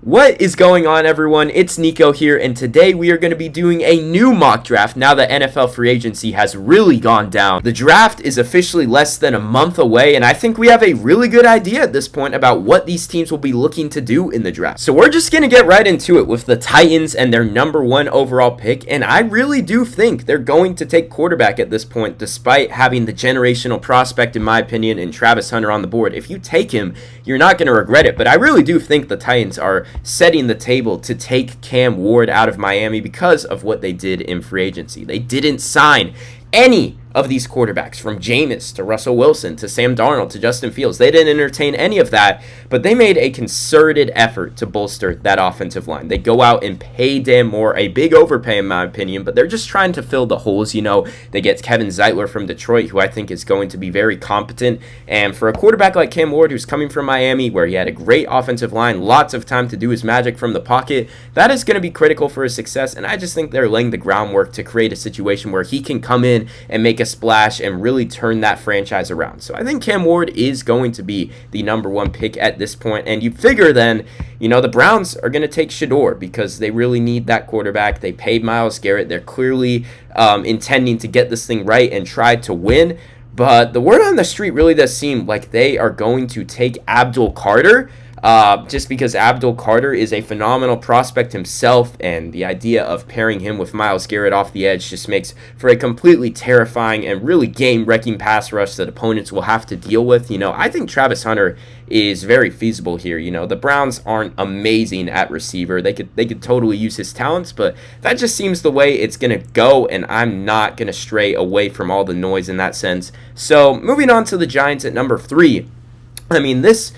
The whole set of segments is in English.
What is going on, everyone? It's Nico here, and today we are going to be doing a new mock draft now that NFL free agency has really gone down. The draft is officially less than a month away, and I think we have a really good idea at this point about what these teams will be looking to do in the draft. So we're just going to get right into it with the Titans and their number 1 overall pick, and I really do think they're going to take quarterback at this point, despite having the generational prospect, in my opinion, in Travis Hunter on the board. If you take him, you're not going to regret it, but I really do think the Titans are setting the table to take Cam Ward out of Miami because of what they did in free agency. They didn't sign any of these quarterbacks, from Jameis to Russell Wilson to Sam Darnold to Justin Fields. They didn't entertain any of that, but they made a concerted effort to bolster that offensive line. They go out and pay Dan Moore, a big overpay in my opinion, but they're just trying to fill the holes. They get Kevin Zeitler from Detroit, who I think is going to be very competent, and for a quarterback like Cam Ward, who's coming from Miami, where he had a great offensive line, lots of time to do his magic from the pocket, that is going to be critical for his success, and I just think they're laying the groundwork to create a situation where he can come in and make a splash and really turn that franchise around. So I think Cam Ward is going to be the number 1 pick at this point, and you figure then, the Browns are going to take Shedeur because they really need that quarterback. They paid Myles Garrett. They're clearly intending to get this thing right and try to win, but the word on the street really does seem like they are going to take Abdul Carter, just because Abdul Carter is a phenomenal prospect himself, and the idea of pairing him with Myles Garrett off the edge just makes for a completely terrifying and really game-wrecking pass rush that opponents will have to deal with. I think Travis Hunter is very feasible here. The Browns aren't amazing at receiver. They could totally use his talents, but that just seems the way it's going to go, and I'm not going to stray away from all the noise in that sense. So moving on to the Giants at number 3. This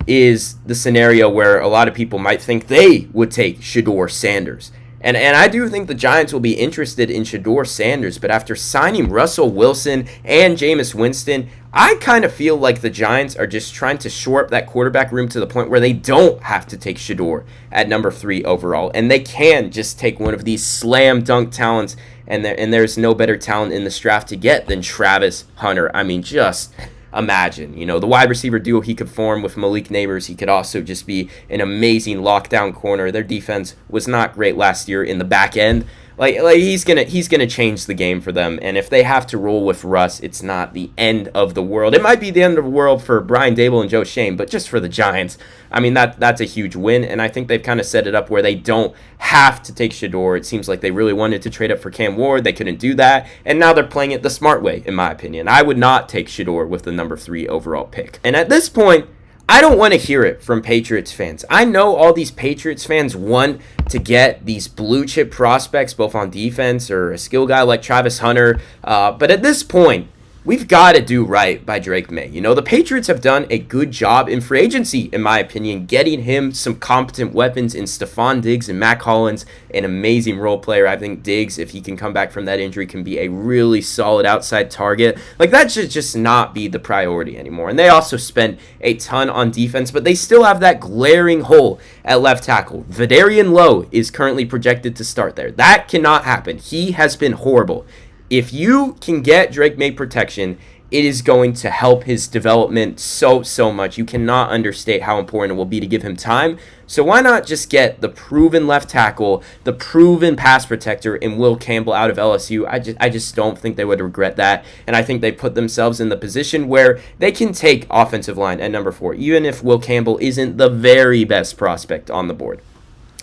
is the scenario where a lot of people might think they would take Shedeur Sanders. And I do think the Giants will be interested in Shedeur Sanders, but after signing Russell Wilson and Jameis Winston, I kind of feel like the Giants are just trying to shore up that quarterback room to the point where they don't have to take Shedeur at number 3 overall, and they can just take one of these slam dunk talents, and there's no better talent in this draft to get than Travis Hunter. Just imagine, the wide receiver duo he could form with Malik Neighbors. He could also just be an amazing lockdown corner. Their defense was not great last year in the back end. He's gonna change the game for them, and if they have to roll with Russ, it's not the end of the world. It might be the end of the world for Brian Dable and Joe Shane, but just for the Giants, that's a huge win, and I think they've kind of set it up where they don't have to take Shedeur. It seems like they really wanted to trade up for Cam Ward. They couldn't do that, and now they're playing it the smart way, in my opinion. I would not take Shedeur with the number 3 overall pick, and at this point, I don't want to hear it from Patriots fans. I know all these Patriots fans want to get these blue chip prospects, both on defense or a skill guy like Travis Hunter, but at this point, we've got to do right by Drake May. The Patriots have done a good job in free agency, in my opinion, getting him some competent weapons in Stephon Diggs and Mac Hollins, an amazing role player. I think Diggs, if he can come back from that injury, can be a really solid outside target. That should just not be the priority anymore. And they also spent a ton on defense, but they still have that glaring hole at left tackle. Vidarian Lowe is currently projected to start there. That cannot happen. He has been horrible. If you can get Drake May protection, it is going to help his development so much. You cannot understate how important it will be to give him time. So why not just get the proven left tackle, the proven pass protector in Will Campbell out of LSU? I just don't think they would regret that. And I think they put themselves in the position where they can take offensive line at number 4, even if Will Campbell isn't the very best prospect on the board.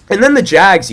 And then the Jags,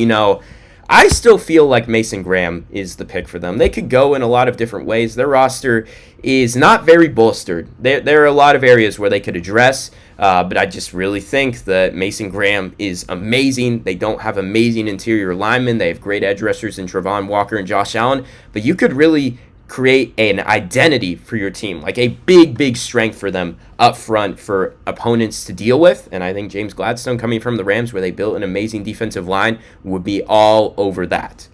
I still feel like Mason Graham is the pick for them. They could go in a lot of different ways. Their roster is not very bolstered. There are a lot of areas where they could address, but I just really think that Mason Graham is amazing. They don't have amazing interior linemen. They have great edge rushers in Travon Walker and Josh Allen, but you could really create an identity for your team, like a big strength for them up front for opponents to deal with. And I think James Gladstone, coming from the Rams, where they built an amazing defensive line, would be all over that.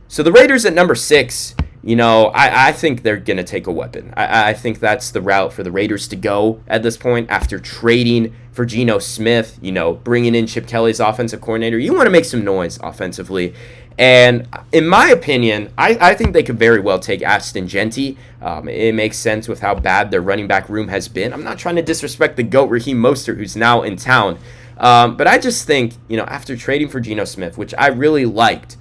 So the Raiders at number 6, I think they're going to take a weapon. I think that's the route for the Raiders to go at this point after trading for Geno Smith, bringing in Chip Kelly's offensive coordinator. You want to make some noise offensively. And in my opinion, I think they could very well take Ashton Genty. It makes sense with how bad their running back room has been. I'm not trying to disrespect the GOAT Raheem Mostert, who's now in town. But I just think, after trading for Geno Smith, which I really liked,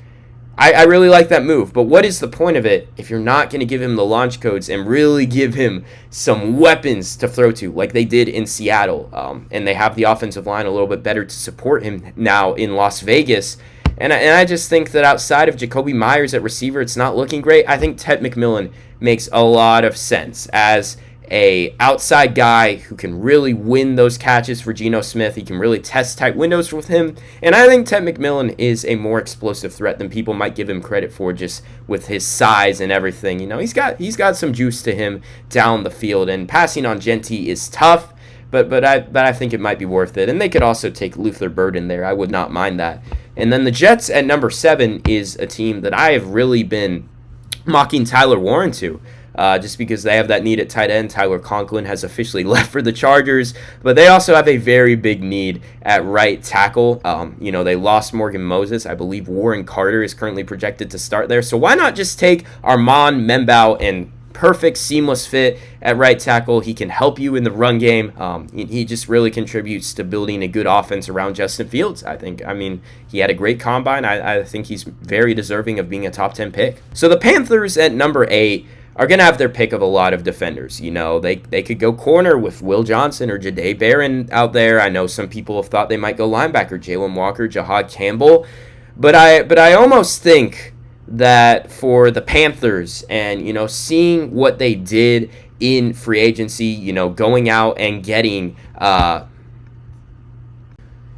I really like that move, but what is the point of it if you're not going to give him the launch codes and really give him some weapons to throw to, like they did in Seattle, and they have the offensive line a little bit better to support him now in Las Vegas. And I just think that outside of Jacoby Myers at receiver, it's not looking great. I think Ted McMillan makes a lot of sense as a outside guy who can really win those catches for Geno Smith. He can really test tight windows with him. And I think Ted McMillan is a more explosive threat than people might give him credit for just with his size and everything. He's got some juice to him down the field. And passing on Genty is tough, but I think it might be worth it. And they could also take Luther Burden there. I would not mind that. And then the Jets at number 7 is a team that I have really been mocking Tyler Warren to. Just because they have that need at tight end. Tyler Conklin has officially left for the Chargers, but they also have a very big need at right tackle. They lost Morgan Moses. I believe Warren Carter is currently projected to start there. So why not just take Armand Membao and perfect seamless fit at right tackle. He can help you in the run game. He just really contributes to building a good offense around Justin Fields, I think. He had a great combine. I think he's very deserving of being a top 10 pick. So the Panthers at number 8 are going to have their pick of a lot of defenders. They could go corner with Will Johnson or Jahdae Barron out there. I know some people have thought they might go linebacker, Jalen Walker, Jahad Campbell. But I almost think that for the Panthers and, seeing what they did in free agency, going out and getting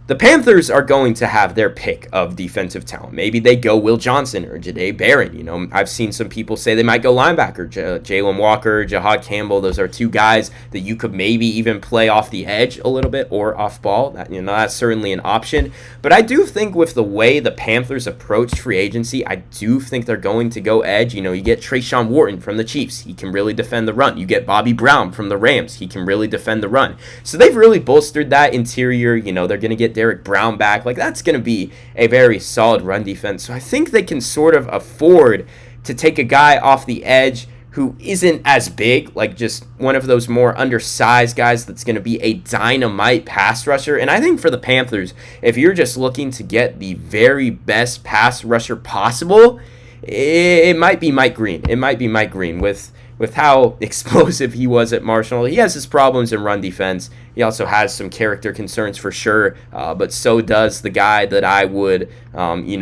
the Panthers are going to have their pick of defensive talent. Maybe they go Will Johnson or Jahdae Barron. I've seen some people say they might go linebacker, Jalen Walker, Jahad Campbell. Those are two guys that you could maybe even play off the edge a little bit or off ball. That's certainly an option. But I do think with the way the Panthers approached free agency, I do think they're going to go edge. You get Trayshawn Wharton from the Chiefs. He can really defend the run. You get Bobby Brown from the Rams. He can really defend the run. So they've really bolstered that interior. They're going to get Derek Brown back. That's going to be a very solid run defense. So I think they can sort of afford to take a guy off the edge who isn't as big, like just one of those more undersized guys that's going to be a dynamite pass rusher. And I think for the Panthers, if you're just looking to get the very best pass rusher possible, it might be Mike Green. It might be Mike Green with how explosive he was at Marshall. He has his problems in run defense. He also has some character concerns for sure, but so does the guy that I would,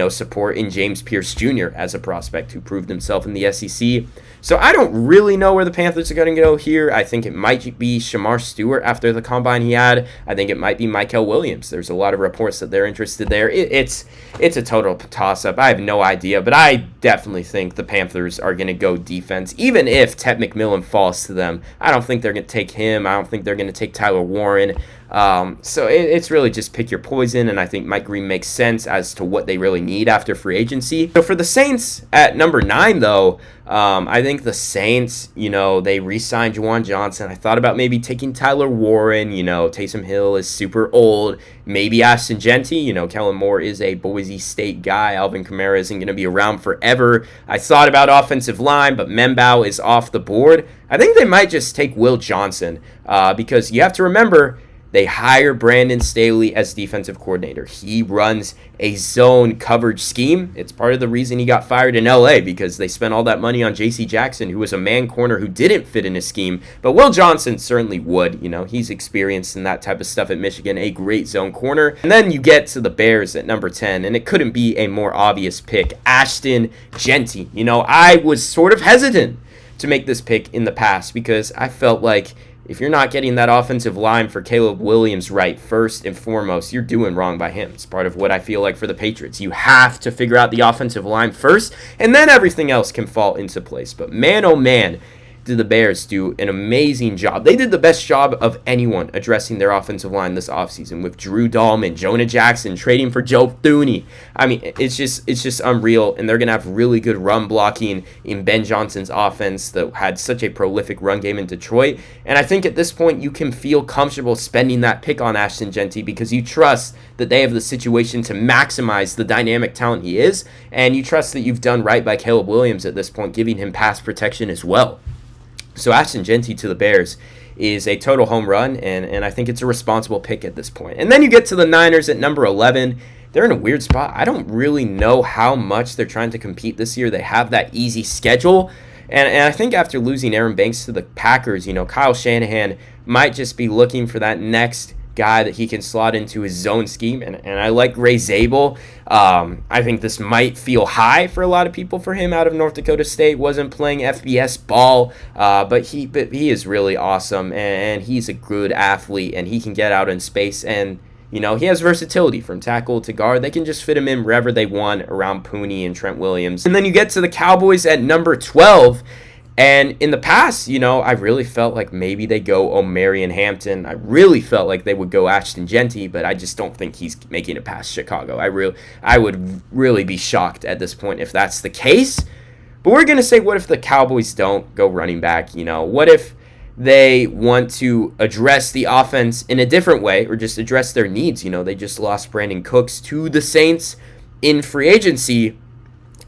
support in James Pierce Jr. as a prospect who proved himself in the SEC. So I don't really know where the Panthers are going to go here. I think it might be Shamar Stewart after the combine he had. I think it might be Michael Williams. There's a lot of reports that they're interested there. It's a total toss-up. I have no idea, but I definitely think the Panthers are going to go defense. Even if Ted McMillan falls to them, I don't think they're going to take him. I don't think they're going to take Tyler Warren. So it's really just pick your poison, and I think Mike Green makes sense as to what they really need after free agency. So for the Saints at number 9, though, I think the Saints, they re-signed Juwan Johnson. I thought about maybe taking Tyler Warren. Taysom Hill is super old. Maybe Ashton Genty. Kellen Moore is a Boise State guy. Alvin Kamara isn't going to be around forever. I thought about offensive line, but Membao is off the board. I think they might just take Will Johnson because you have to remember, they hire Brandon Staley as defensive coordinator. He runs a zone coverage scheme. It's part of the reason he got fired in LA, because they spent all that money on J.C. Jackson, who was a man corner who didn't fit in his scheme. But Will Johnson certainly would. He's experienced in that type of stuff at Michigan, a great zone corner. And then you get to the Bears at number 10, and it couldn't be a more obvious pick. Ashton Genty. I was sort of hesitant to make this pick in the past because I felt like if you're not getting that offensive line for Caleb Williams right first and foremost, you're doing wrong by him. It's part of what I feel like for the Patriots. You have to figure out the offensive line first, and then everything else can fall into place. But man, oh man, did the Bears do an amazing job. They did the best job of anyone addressing their offensive line this offseason with Drew Dahlman, Jonah Jackson, trading for Joe Thuney. It's just unreal, and they're going to have really good run blocking in Ben Johnson's offense that had such a prolific run game in Detroit. And I think at this point you can feel comfortable spending that pick on Ashton Genty because you trust that they have the situation to maximize the dynamic talent he is, and you trust that you've done right by Caleb Williams at this point, giving him pass protection as well. So Ashton Genty to the Bears is a total home run, and I think it's a responsible pick at this point. And then you get to the Niners at number 11. They're in a weird spot. I don't really know how much they're trying to compete this year. They have that easy schedule. And I think after losing Aaron Banks to the Packers, Kyle Shanahan might just be looking for that next guy that he can slot into his zone scheme, and I like Ray Zabel. I think this might feel high for a lot of people for him out of North Dakota State. Wasn't playing FBS ball, but he is really awesome, and he's a good athlete, and he can get out in space, and he has versatility from tackle to guard. They can just fit him in wherever they want around Pooney and Trent Williams. And then you get to the Cowboys at number 12. And in the past, I really felt like maybe they go Omarion Hampton. I really felt like they would go Ashton Genty, but I just don't think he's making it past Chicago. I would really be shocked at this point if that's the case. But we're going to say, what if the Cowboys don't go running back? What if they want to address the offense in a different way or just address their needs? They just lost Brandon Cooks to the Saints in free agency.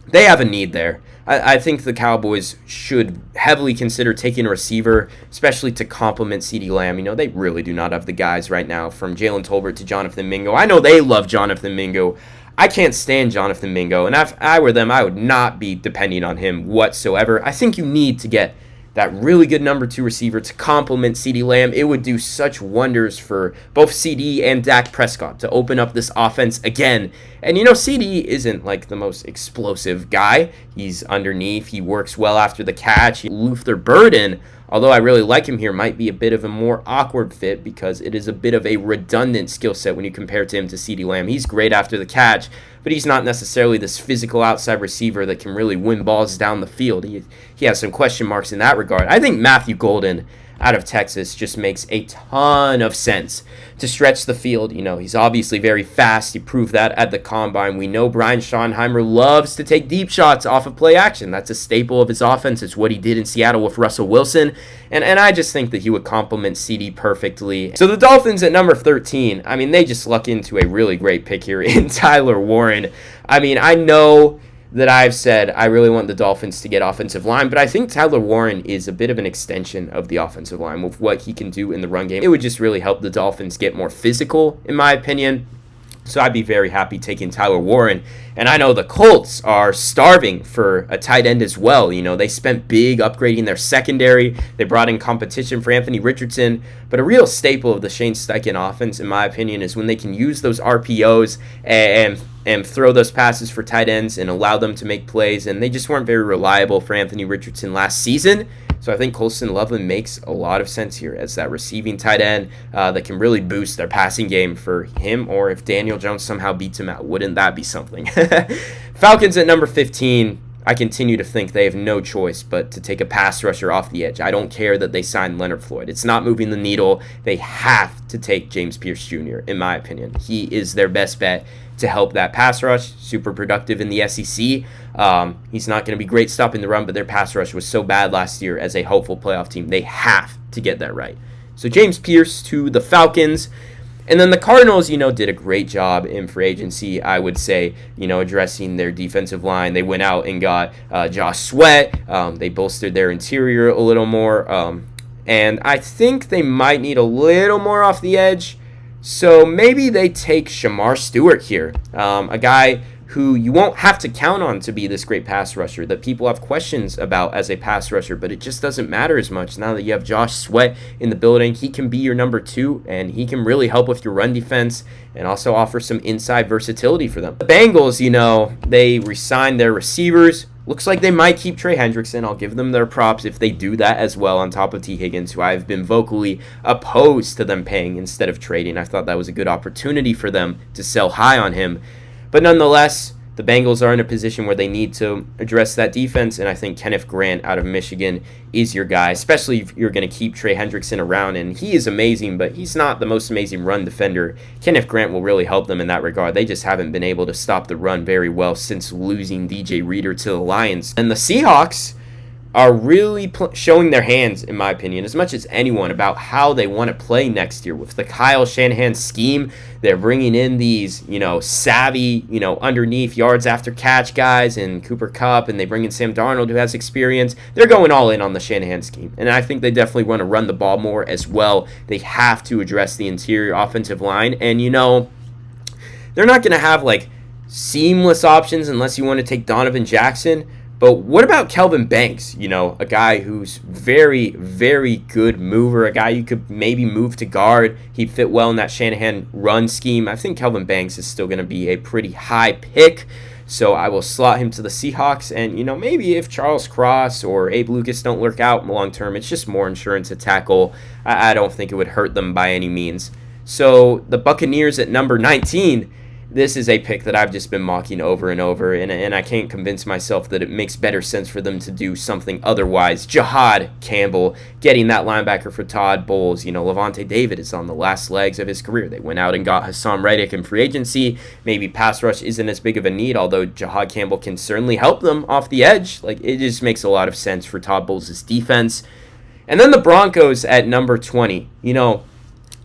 They have a need there. I think the Cowboys should heavily consider taking a receiver, especially to complement CeeDee Lamb. They really do not have the guys right now, from Jalen Tolbert to Jonathan Mingo. I know they love Jonathan Mingo. I can't stand Jonathan Mingo, and if I were them, I would not be depending on him whatsoever. I think you need to get that really good number 2 receiver to complement CeeDee Lamb. It would do such wonders for both CeeDee and Dak Prescott to open up this offense again. And CeeDee isn't like the most explosive guy. He's underneath. He works well after the catch. Luther Burden, although I really like him here, might be a bit of a more awkward fit because it is a bit of a redundant skill set when you compare him to CeeDee Lamb. He's great after the catch, but he's not necessarily this physical outside receiver that can really win balls down the field. He has some question marks in that regard. I think Matthew Golden out of Texas just makes a ton of sense to stretch the field. He's obviously very fast. He proved that at the Combine. We know Brian Schottenheimer loves to take deep shots off of play action. That's a staple of his offense. It's what he did in Seattle with Russell Wilson. And I just think that he would complement CeeDee perfectly. So the Dolphins at number 13, they just luck into a really great pick here in Tyler Warren. I know that I've said I really want the Dolphins to get offensive line, but I think Tyler Warren is a bit of an extension of the offensive line with what he can do in the run game. It would just really help the Dolphins get more physical, in my opinion. So I'd be very happy taking Tyler Warren. And I know the Colts are starving for a tight end as well. They spent big upgrading their secondary. They brought in competition for Anthony Richardson. But a real staple of the Shane Steichen offense, in my opinion, is when they can use those RPOs and throw those passes for tight ends and allow them to make plays. And they just weren't very reliable for Anthony Richardson last season. So I think Colston Loveland makes a lot of sense here as that receiving tight end that can really boost their passing game for him, or if Daniel Jones somehow beats him out, wouldn't that be something? Falcons at number 15. I continue to think they have no choice but to take a pass rusher off the edge. I don't care that they signed Leonard Floyd. It's not moving the needle. They have to take James Pierce Jr., in my opinion. He is their best bet to help that pass rush. Super productive in the SEC. He's not going to be great stopping the run, but their pass rush was so bad last year as a hopeful playoff team. They have to get that right. So James Pierce to the Falcons. And then the Cardinals, did a great job in free agency, I would say, addressing their defensive line. They went out and got Josh Sweat. They bolstered their interior a little more. And I think they might need a little more off the edge. So maybe they take Shamar Stewart here, a guy who you won't have to count on to be this great pass rusher that people have questions about as a pass rusher, but it just doesn't matter as much now that you have Josh Sweat in the building. He can be your number 2, and he can really help with your run defense and also offer some inside versatility for them. The Bengals, they re-signed their receivers. Looks like they might keep Trey Hendrickson. I'll give them their props if they do that as well, on top of T. Higgins, who I've been vocally opposed to them paying instead of trading. I thought that was a good opportunity for them to sell high on him. But nonetheless, the Bengals are in a position where they need to address that defense, and I think Kenneth Grant out of Michigan is your guy, especially if you're going to keep Trey Hendrickson around, and he is amazing, but he's not the most amazing run defender. Kenneth Grant will really help them in that regard. They just haven't been able to stop the run very well since losing DJ Reader to the Lions. And the Seahawks, are really showing their hands, in my opinion, as much as anyone about how they want to play next year with the Kyle Shanahan scheme. They're bringing in these, savvy, underneath yards after catch guys and Cooper Kupp, and they bring in Sam Darnold, who has experience. They're going all in on the Shanahan scheme, and I think they definitely want to run the ball more as well. They have to address the interior offensive line, and, they're not going to have, seamless options unless you want to take Donovan Jackson. But what about Kelvin Banks? A guy who's very, very good mover, a guy you could maybe move to guard. He'd fit well in that Shanahan run scheme. I think Kelvin Banks is still going to be a pretty high pick, so I will slot him to the Seahawks. And, maybe if Charles Cross or Abe Lucas don't work out long term, it's just more insurance at tackle. I don't think it would hurt them by any means. So the Buccaneers at number 19, this is a pick that I've just been mocking over and over, and I can't convince myself that it makes better sense for them to do something otherwise. Jahad Campbell, getting that linebacker for Todd Bowles. Levante David is on the last legs of his career. They went out and got Hassan Reddick in free agency. Maybe pass rush isn't as big of a need, although Jahad Campbell can certainly help them off the edge. It just makes a lot of sense for Todd Bowles' defense. And then the Broncos at number 20.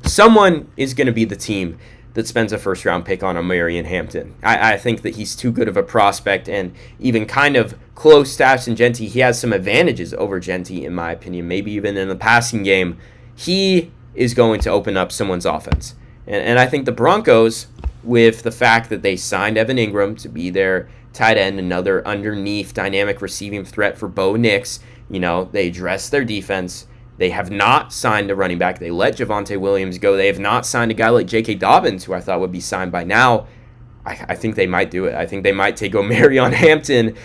Someone is going to be the team that spends a first-round pick on Omarion Hampton. I think that he's too good of a prospect, and even kind of close to Ashton Jeanty, he has some advantages over Jeanty, in my opinion, maybe even in the passing game. He is going to open up someone's offense. And I think the Broncos, with the fact that they signed Evan Ingram to be their tight end, another underneath dynamic receiving threat for Bo Nix, they addressed their defense. They have not signed a running back. They let Javonte Williams go. They have not signed a guy like J.K. Dobbins, who I thought would be signed by now. I think they might do it. I think they might take Omarion Hampton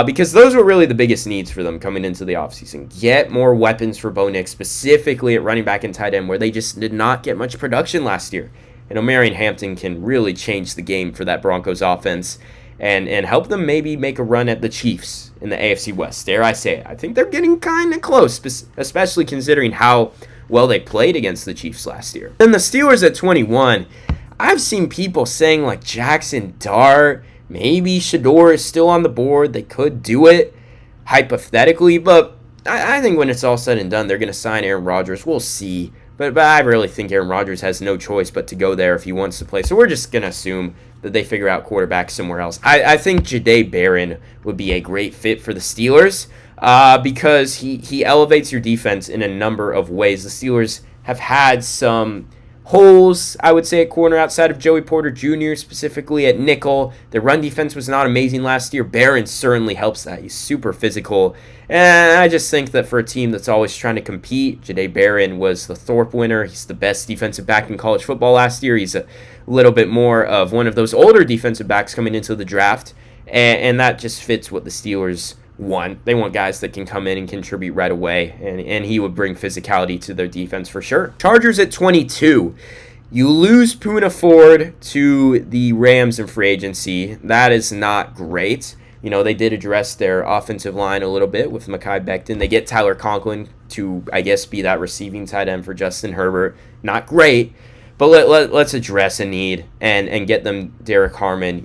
because those were really the biggest needs for them coming into the offseason. Get more weapons for Bo Nix, specifically at running back and tight end, where they just did not get much production last year. And Omarion Hampton can really change the game for that Broncos offense and help them maybe make a run at the Chiefs in the AFC West. Dare I say it. I think they're getting kind of close, especially considering how well they played against the Chiefs last year. Then the Steelers at 21. I've seen people saying Jackson Dart, maybe Shedeur is still on the board. They could do it hypothetically, but I think when it's all said and done, they're going to sign Aaron Rodgers. We'll see. But I really think Aaron Rodgers has no choice but to go there if he wants to play. So we're just going to assume that they figure out quarterback somewhere else. I think Jahdae Barron would be a great fit for the Steelers because he elevates your defense in a number of ways. The Steelers have had some holes, I would say, at corner outside of Joey Porter Jr., specifically at nickel. Their run defense was not amazing last year. Barron certainly helps that. He's super physical. And I just think that for a team that's always trying to compete, Jahdae Barron was the Thorpe winner. He's the best defensive back in college football last year. He's a little bit more of one of those older defensive backs coming into the draft. And that just fits what the Steelers want. They want guys that can come in and contribute right away, and he would bring physicality to their defense for sure. Chargers at 22. You lose Poona Ford to the Rams in free agency. That is not great. They did address their offensive line a little bit with Mekhi Becton. They get Tyler Conklin to, I guess, be that receiving tight end for Justin Herbert. Not great, but let's address a need and get them Derek Harmon,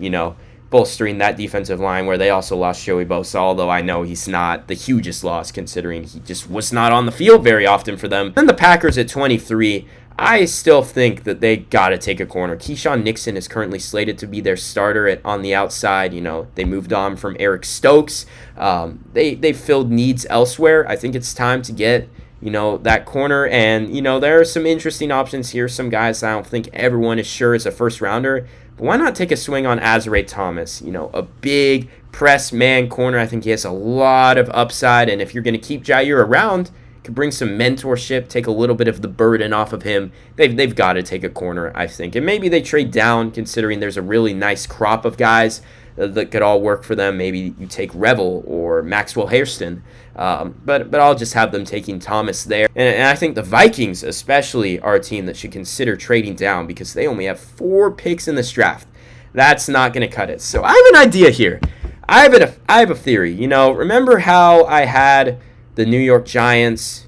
bolstering that defensive line where they also lost Joey Bosa, although I know he's not the hugest loss considering he just was not on the field very often for them. Then the Packers at 23, I still think that they got to take a corner. Keyshawn Nixon is currently slated to be their starter on the outside. They moved on from Eric Stokes. They filled needs elsewhere. I think it's time to get that corner, and there are some interesting options here. Some guys I don't think everyone is sure is a first rounder. Why not take a swing on Azrae Thomas? A big press man corner. I think he has a lot of upside, and if you're going to keep Jair around, could bring some mentorship, take a little bit of the burden off of him. They've got to take a corner, I think. And maybe they trade down, considering there's a really nice crop of guys that could all work for them. Maybe you take Revel or Maxwell Hairston. But I'll just have them taking Thomas there. And I think the Vikings especially are a team that should consider trading down because they only have 4 picks in this draft. That's not going to cut it. So I have an idea here. I have a theory. Remember how I had the New York Giants,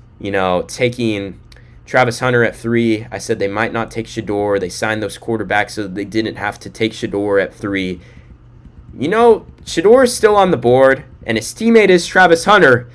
taking Travis Hunter at 3. I said they might not take Shedeur. They signed those quarterbacks so that they didn't have to take Shedeur at 3. Shedeur is still on the board, and his teammate is Travis Hunter.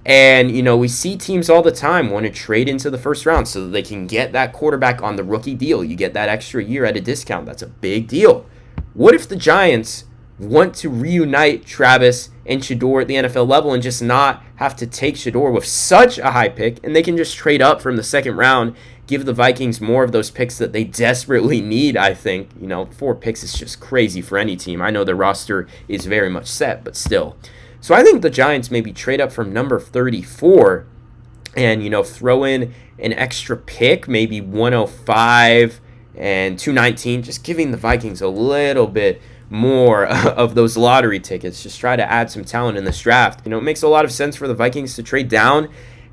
And, we see teams all the time want to trade into the first round so that they can get that quarterback on the rookie deal. You get that extra year at a discount. That's a big deal. What if the Giants want to reunite Travis and Shedeur at the NFL level and just not have to take Shedeur with such a high pick, and they can just trade up from the second round, give the Vikings more of those picks that they desperately need, I think. 4 picks is just crazy for any team. I know their roster is very much set, but still. So I think the Giants maybe trade up from number 34 and, throw in an extra pick, maybe 105 and 219, just giving the Vikings a little bit more of those lottery tickets. Just try to add some talent in this draft. It makes a lot of sense for the Vikings to trade down.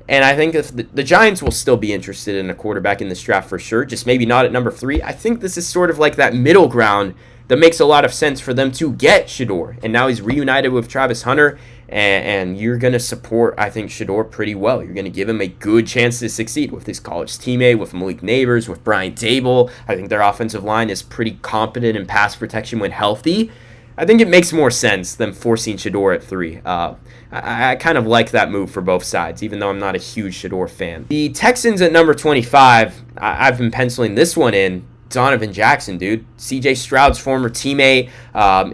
And I think if the Giants will still be interested in a quarterback in this draft for sure, just maybe not at number 3. I think this is sort of like that middle ground that makes a lot of sense for them to get Shedeur. And now he's reunited with Travis Hunter, and you're going to support, I think, Shedeur pretty well. You're going to give him a good chance to succeed with his college teammate, with Malik Neighbors, with Brian Dable. I think their offensive line is pretty competent in pass protection when healthy. I think it makes more sense than forcing Shedeur at 3. I kind of like that move for both sides, even though I'm not a huge Shedeur fan. The Texans at number 25, I've been penciling this one in. Donovan Jackson, dude. CJ Stroud's former teammate.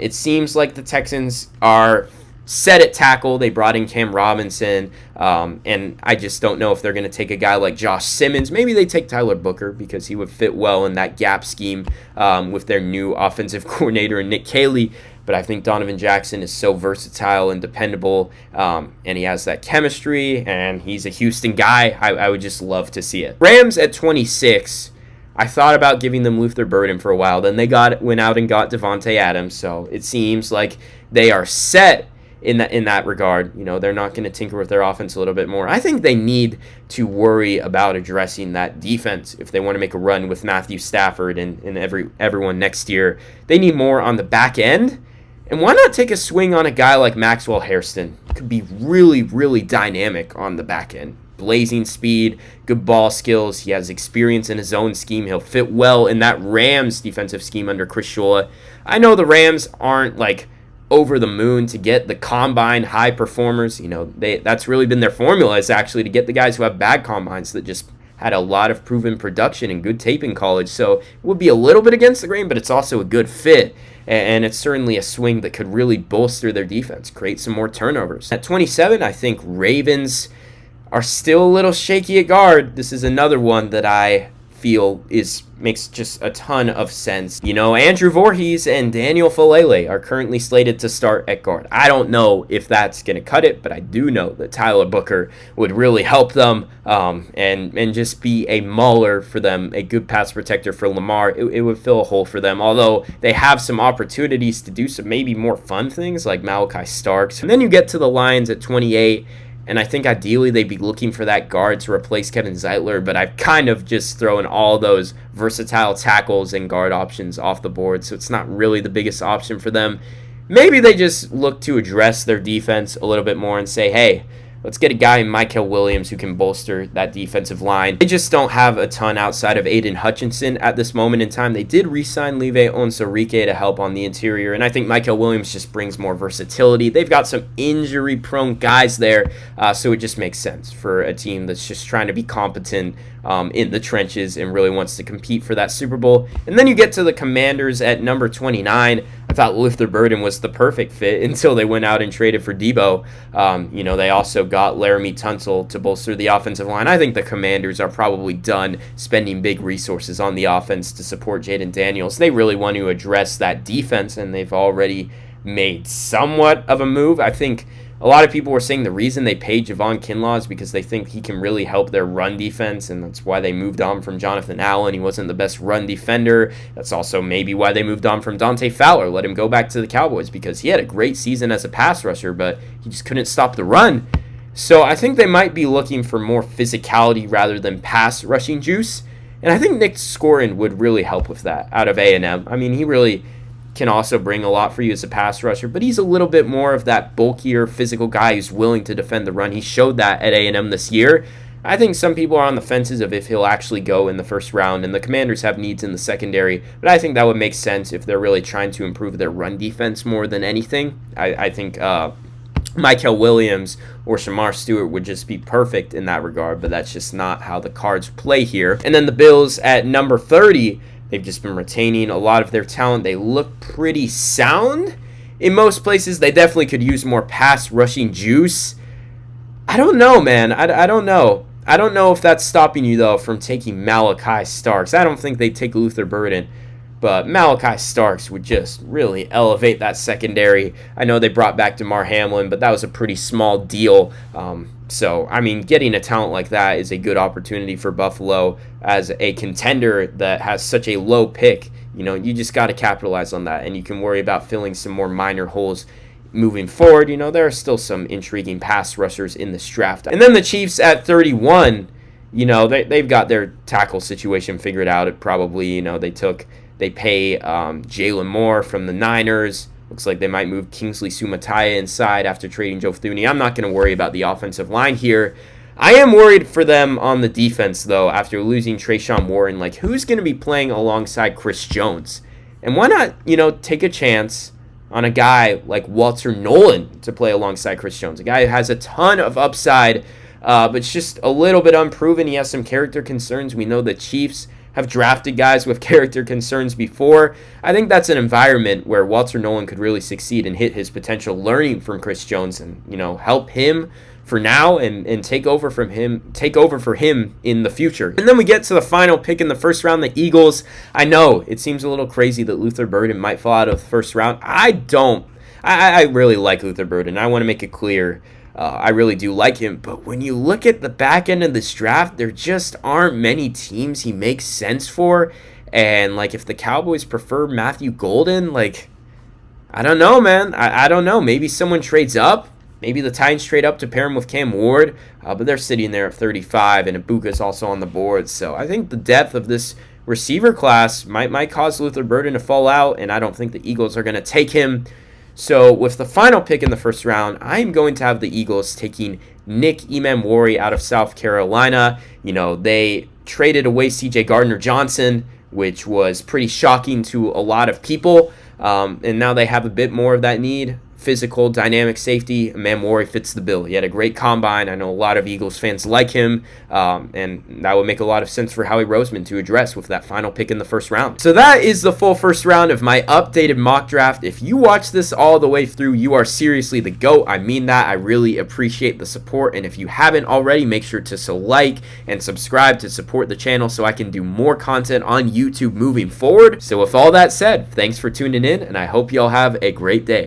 It seems like the Texans are set at tackle. They brought in Cam Robinson, and I just don't know if they're going to take a guy like Josh Simmons. Maybe they take Tyler Booker because he would fit well in that gap scheme with their new offensive coordinator and Nick Caley. But I think Donovan Jackson is so versatile and dependable, and he has that chemistry, and he's a Houston guy. I would just love to see it. Rams at 26. I thought about giving them Luther Burden for a while. Then they went out and got Devontae Adams. So it seems like they are set in that regard. They're not going to tinker with their offense a little bit more. I think they need to worry about addressing that defense if they want to make a run with Matthew Stafford and everyone next year. They need more on the back end. And why not take a swing on a guy like Maxwell Hairston? Could be really, really dynamic on the back end. Blazing speed, good ball skills. He has experience in his own scheme. He'll fit well in that Rams defensive scheme under Chris Shula. I know the Rams aren't like over the moon to get the combine high performers. That's really been their formula, is actually to get the guys who have bad combines that just had a lot of proven production and good tape in college. So it would be a little bit against the grain, but it's also a good fit. And it's certainly a swing that could really bolster their defense, create some more turnovers. At 27, I think Ravens are still a little shaky at guard. This is another one that I feel makes just a ton of sense. Andrew Voorhees and Daniel Falele are currently slated to start at guard. I don't know if that's going to cut it, but I do know that Tyler Booker would really help them and just be a mauler for them, a good pass protector for Lamar. It would fill a hole for them, although they have some opportunities to do some maybe more fun things like Malachi Starks. And then you get to the Lions at 28, and I think ideally they'd be looking for that guard to replace Kevin Zeitler, but I've kind of just thrown all those versatile tackles and guard options off the board, so it's not really the biggest option for them. Maybe they just look to address their defense a little bit more and say, hey, let's get a guy in Michael Williams who can bolster that defensive line. They just don't have a ton outside of Aiden Hutchinson at this moment in time. They did re-sign Live Onsarike to help on the interior, and I think Michael Williams just brings more versatility. They've got some injury-prone guys there, so it just makes sense for a team that's just trying to be competent in the trenches and really wants to compete for that Super Bowl. And then you get to the Commanders at number 29. I thought Luther Burden was the perfect fit until they went out and traded for Debo. They also got Laramie Tunsil to bolster the offensive line. I think the Commanders are probably done spending big resources on the offense to support Jaden Daniels. They really want to address that defense, and they've already made somewhat of a move. I think a lot of people were saying the reason they paid Javon Kinlaw is because they think he can really help their run defense, and that's why they moved on from Jonathan Allen. He wasn't the best run defender. That's also maybe why they moved on from Dante Fowler, let him go back to the Cowboys, because he had a great season as a pass rusher, but he just couldn't stop the run. So I think they might be looking for more physicality rather than pass rushing juice, and I think Nick Scorin would really help with that out of A&M. I mean, he really can also bring a lot for you as a pass rusher, but he's a little bit more of that bulkier, physical guy who's willing to defend the run. He showed that at A&M this year. I think some people are on the fences of if he'll actually go in the first round, and the Commanders have needs in the secondary, but I think that would make sense if they're really trying to improve their run defense more than anything. I think Michael Williams or Shamar Stewart would just be perfect in that regard, but that's just not how the Cards play here. And then the Bills at number 30, they've just been retaining a lot of their talent. They look pretty sound in most places. They definitely could use more pass rushing juice. I don't know, man. I don't know. I don't know if that's stopping you, though, from taking Malachi Starks. I don't think they'd take Luther Burden, but Malachi Starks would just really elevate that secondary. I know they brought back DeMar Hamlin, but that was a pretty small deal. So, I mean, getting a talent like that is a good opportunity for Buffalo as a contender that has such a low pick. You know, you just got to capitalize on that, and you can worry about filling some more minor holes moving forward. You know, there are still some intriguing pass rushers in this draft. And then the Chiefs at 31, you know, they've got their tackle situation figured out. It probably, you know, they pay Jalen Moore from the Niners. Looks like they might move Kingsley Sumataya inside after trading Joe Thuney. I'm not going to worry about the offensive line here. I am worried for them on the defense, though, after losing Trayshawn Warren. Like, who's going to be playing alongside Chris Jones? And why not, you know, take a chance on a guy like Walter Nolan to play alongside Chris Jones, a guy who has a ton of upside, but it's just a little bit unproven. He has some character concerns. We know the Chiefs have drafted guys with character concerns before. I think that's an environment where Walter Nolan could really succeed and hit his potential, learning from Chris Jones and, you know, help him for now and take over for him in the future. And then we get to the final pick in the first round, the Eagles. I know it seems a little crazy that Luther Burden might fall out of the first round. I really like Luther Burden. I want to make it clear. I really do like him, but when you look at the back end of this draft, there just aren't many teams he makes sense for. And like, if the Cowboys prefer Matthew Golden, like, I don't know, man. I don't know. Maybe someone trades up. Maybe the Titans trade up to pair him with Cam Ward, but they're sitting there at 35, and Ibuka's also on the board. So I think the depth of this receiver class might cause Luther Burden to fall out, and I don't think the Eagles are going to take him. So with the final pick in the first round, I'm going to have the Eagles taking Nick Emmanwori out of South Carolina. You know, they traded away C.J. Gardner-Johnson, which was pretty shocking to a lot of people, and now they have a bit more of that need. Physical, dynamic safety. Emmanwori fits the bill. He had a great combine. I know a lot of Eagles fans like him, and that would make a lot of sense for Howie Roseman to address with that final pick in the first round. So that is the full first round of my updated mock draft. If you watch this all the way through, you are seriously the GOAT. I mean that. I really appreciate the support, and if you haven't already, make sure to like and subscribe to support the channel so I can do more content on YouTube moving forward. So with all that said, thanks for tuning in, and I hope y'all have a great day.